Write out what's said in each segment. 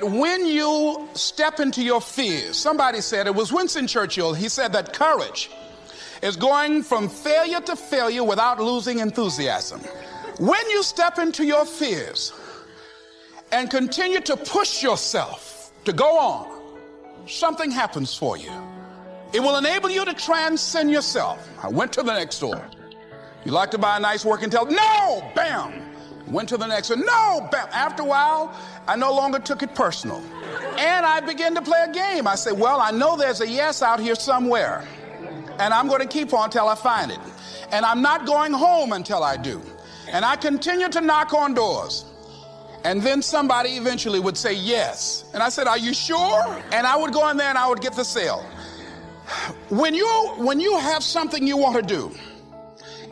When you step into your fears, somebody said, it was Winston Churchill, he said that courage is going from failure to failure without losing enthusiasm. When you step into your fears and continue to push yourself to go on, something happens for you. It will enable you to transcend yourself. I went to the next store. You like to buy a nice working television? No! Bam! Went to the next one. No! Bam! After a while, I no longer took it personal. And I began to play a game. I said, well, I know there's a yes out here somewhere. And I'm going to keep on till I find it. And I'm not going home until I do. And I continue to knock on doors. And then somebody eventually would say yes. And I said, are you sure? And I would go in there and I would get the sale. When you have something you want to do,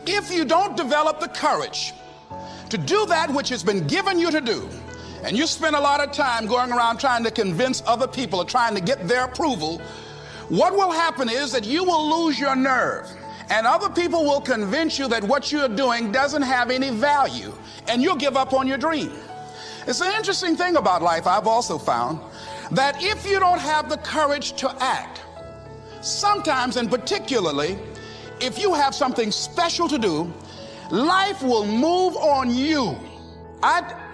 if you don't develop the courage to do that which has been given you to do, and you spend a lot of time going around trying to convince other people or trying to get their approval, what will happen is that you will lose your nerve, and other people will convince you that what you're doing doesn't have any value, and you'll give up on your dream. It's an interesting thing about life, I've also found, that if you don't have the courage to act, sometimes, and particularly, if you have something special to do, life will move on you.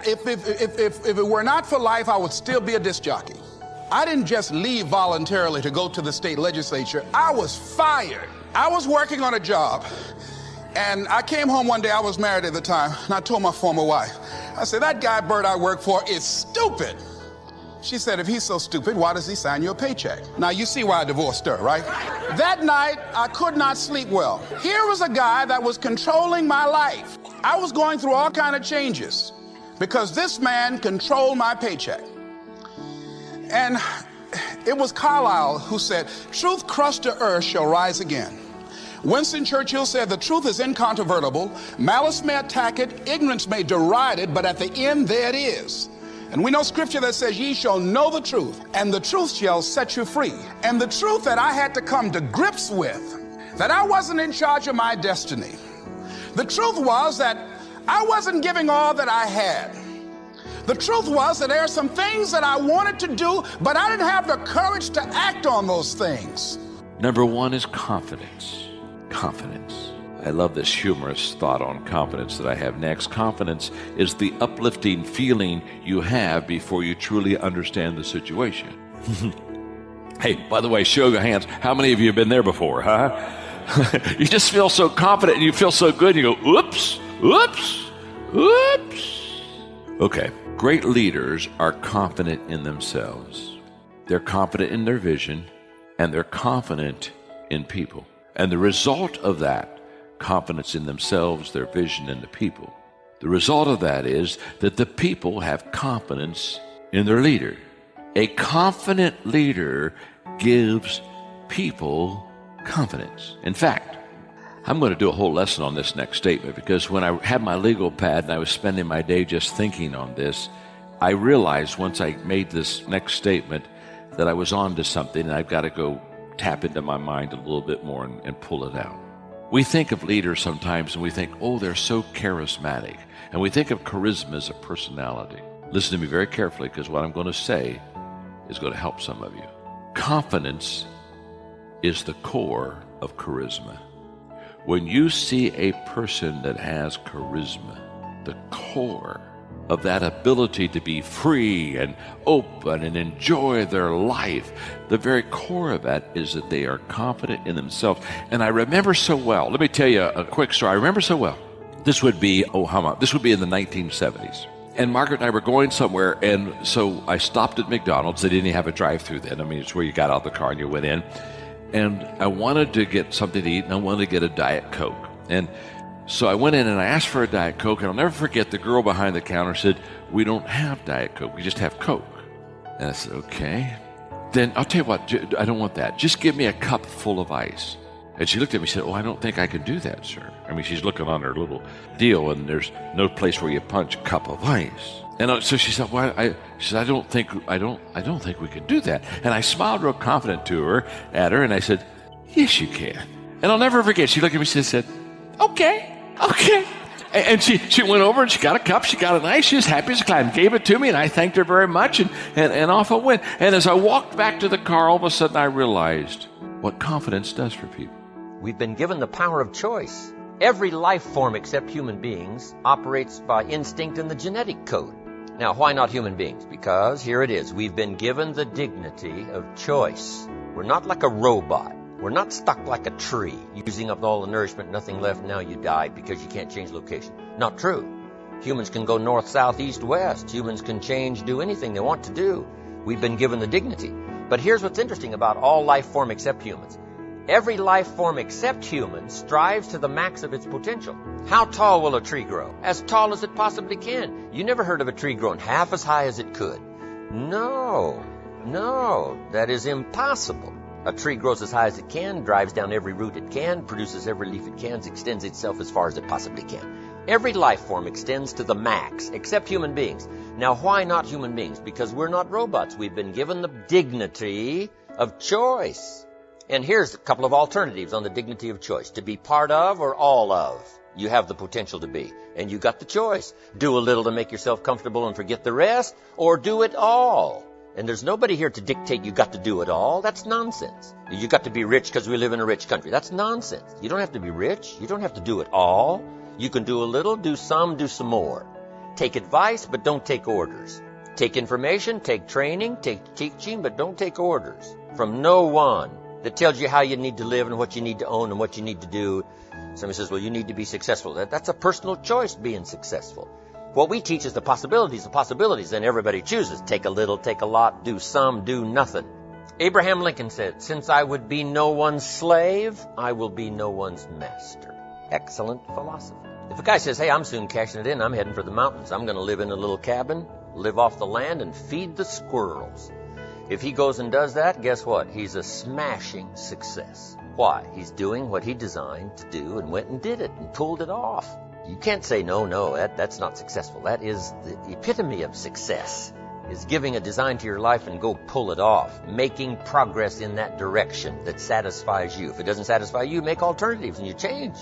If it were not for life, I would still be a disc jockey. I didn't just leave voluntarily to go to the state legislature. I was fired. I was working on a job, and I came home one day. I was married at the time, and I told my former wife, I said, that guy Bert I work for is stupid. She said, if he's so stupid, why does he sign you a paycheck? Now, you see why I divorced her, right? That night, I could not sleep well. Here was a guy that was controlling my life. I was going through all kinds of changes because this man controlled my paycheck. And it was Carlyle who said, truth crushed to earth shall rise again. Winston Churchill said, the truth is incontrovertible. Malice may attack it, ignorance may deride it, but at the end, there it is. And we know scripture that says, ye shall know the truth, and the truth shall set you free. And the truth that I had to come to grips with, that I wasn't in charge of my destiny. The truth was that I wasn't giving all that I had. The truth was that there are some things that I wanted to do, but I didn't have the courage to act on those things. Number one is confidence. Confidence. I love this humorous thought on confidence that I have next. Confidence is the uplifting feeling you have before you truly understand the situation. Hey, by the way, show your hands. How many of you have been there before, huh? You just feel so confident and you feel so good and you go, oops, oops, oops. Okay, great leaders are confident in themselves. They're confident in their vision and they're confident in people. And the result of that, confidence in themselves, their vision, and the people, the result of that is that the people have confidence in their leader. A confident leader gives people confidence. In fact, I'm going to do a whole lesson on this next statement because when I had my legal pad and I was spending my day just thinking on this, I realized once I made this next statement that I was on to something and I've got to go tap into my mind a little bit more and pull it out. We think of leaders sometimes and we think, oh, they're so charismatic. And we think of charisma as a personality. Listen to me very carefully because what I'm going to say is going to help some of you. Confidence is the core of charisma. When you see a person that has charisma, the core of that ability to be free and open and enjoy their life, the very core of that is that they are confident in themselves. And I remember so well, let me tell you a quick story. I remember so well. This would be in the 1970s. And Margaret and I were going somewhere, and so I stopped at McDonald's. They didn't have a drive-through then. I mean, it's where you got out of the car and you went in. And I wanted to get something to eat, and I wanted to get a Diet Coke. And so I went in and I asked for a Diet Coke, and I'll never forget the girl behind the counter said, we don't have Diet Coke, we just have Coke. And I said, okay. Then I'll tell you what, I don't want that. Just give me a cup full of ice. And she looked at me and said, oh, I don't think I can do that, sir. I mean, she's looking on her little deal, and there's no place where you punch a cup of ice. And so she said, well, she said, I don't think we can do that. And I smiled real confident at her, and I said, yes, you can. And I'll never forget, she looked at me and she said, okay. And she went over and she got a cup, she got an ice, she was happy as a clam, gave it to me, and I thanked her very much, and off I went. And as I walked back to the car, all of a sudden I realized what confidence does for people. We've been given the power of choice. Every life form except human beings operates by instinct in the genetic code. Now, why not human beings? Because here it is. We've been given the dignity of choice. We're not like a robot. We're not stuck like a tree, using up all the nourishment, nothing left, now you die because you can't change location. Not true. Humans can go north, south, east, west. Humans can change, do anything they want to do. We've been given the dignity. But here's what's interesting about all life form except humans. Every life form except humans strives to the max of its potential. How tall will a tree grow? As tall as it possibly can. You never heard of a tree growing half as high as it could. No, that is impossible. A tree grows as high as it can, drives down every root it can, produces every leaf it can, extends itself as far as it possibly can. Every life form extends to the max, except human beings. Now, why not human beings? Because we're not robots. We've been given the dignity of choice. And here's a couple of alternatives on the dignity of choice. To be part of or all of. You have the potential to be. And you got the choice. Do a little to make yourself comfortable and forget the rest, or do it all. And there's nobody here to dictate you got to do it all. That's nonsense. You got to be rich because we live in a rich country. That's nonsense. You don't have to be rich. You don't have to do it all. You can do a little, do some more. Take advice, but don't take orders. Take information, take training, take teaching, but don't take orders from no one that tells you how you need to live and what you need to own and what you need to do. Somebody says, well, you need to be successful. That's a personal choice, being successful. What we teach is the possibilities, and everybody chooses. Take a little, take a lot, do some, do nothing. Abraham Lincoln said, since I would be no one's slave, I will be no one's master. Excellent philosophy. If a guy says, hey, I'm soon cashing it in, I'm heading for the mountains, I'm going to live in a little cabin, live off the land, and feed the squirrels. If he goes and does that, guess what? He's a smashing success. Why? He's doing what he designed to do and went and did it and pulled it off. You can't say, no, that's not successful. That is the epitome of success, is giving a design to your life and go pull it off, making progress in that direction that satisfies you. If it doesn't satisfy you, make alternatives and you change.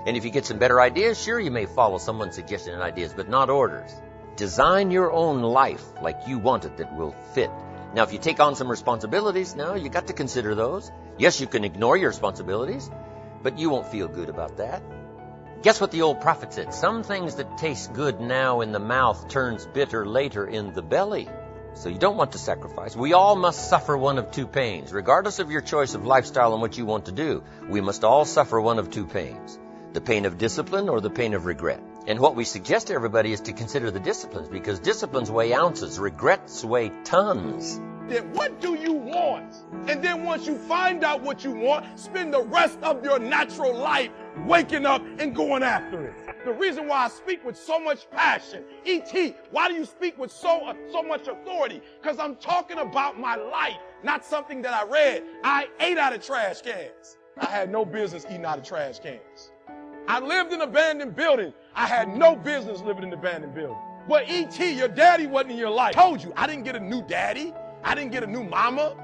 And if you get some better ideas, sure, you may follow someone's suggestion and ideas, but not orders. Design your own life like you want it that will fit. Now, if you take on some responsibilities, now you got to consider those. Yes, you can ignore your responsibilities, but you won't feel good about that. Guess what the old prophet said? Some things that taste good now in the mouth turns bitter later in the belly. So you don't want to sacrifice. We all must suffer one of two pains. Regardless of your choice of lifestyle and what you want to do, we must all suffer one of two pains. The pain of discipline or the pain of regret. And what we suggest to everybody is to consider the disciplines, because disciplines weigh ounces, regrets weigh tons. Then what do you want? And then once you find out what you want, spend the rest of your natural life waking up and going after it. The reason why I speak with so much passion, E.T., why do you speak with so much authority? Because I'm talking about my life, not something that I read. I ate out of trash cans. I had no business eating out of trash cans. I lived in abandoned buildings. I had no business living in abandoned buildings. But E.T., your daddy wasn't in your life. I told you, I didn't get a new daddy. I didn't get a new mama.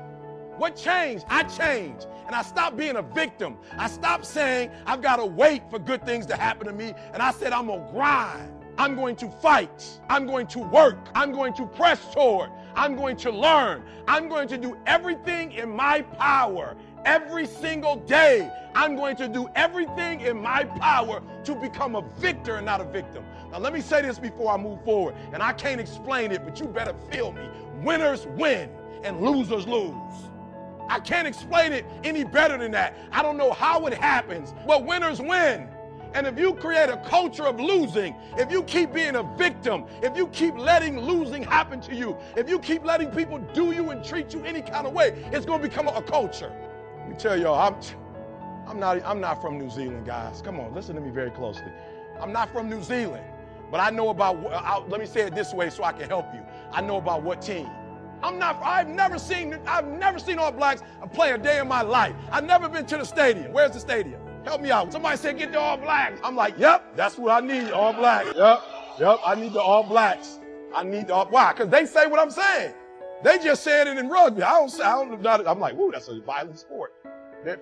What changed? I changed. And I stopped being a victim. I stopped saying, I've got to wait for good things to happen to me. And I said, I'm going to grind. I'm going to fight. I'm going to work. I'm going to press toward. I'm going to learn. I'm going to do everything in my power. Every single day, I'm going to do everything in my power to become a victor and not a victim. Now, let me say this before I move forward. And I can't explain it, but you better feel me. Winners win and losers lose. I can't explain it any better than that. I don't know how it happens, but winners win. And if you create a culture of losing, if you keep being a victim, if you keep letting losing happen to you, if you keep letting people do you and treat you any kind of way, it's going to become a culture. Let me tell y'all, I'm not from New Zealand, guys. Come on, listen to me very closely. I'm not from New Zealand, but I know about, let me say it this way so I can help you. I know about what team. I've never seen All Blacks play a day in my life. I've never been to the stadium. Where's the stadium? Help me out. Somebody said, get the All Blacks. I'm like, yep, that's what I need, All Blacks. Yep, I need the All Blacks. Why? Because they say what I'm saying. They just said it in rugby. I don't know. I'm like, ooh, that's a violent sport. They're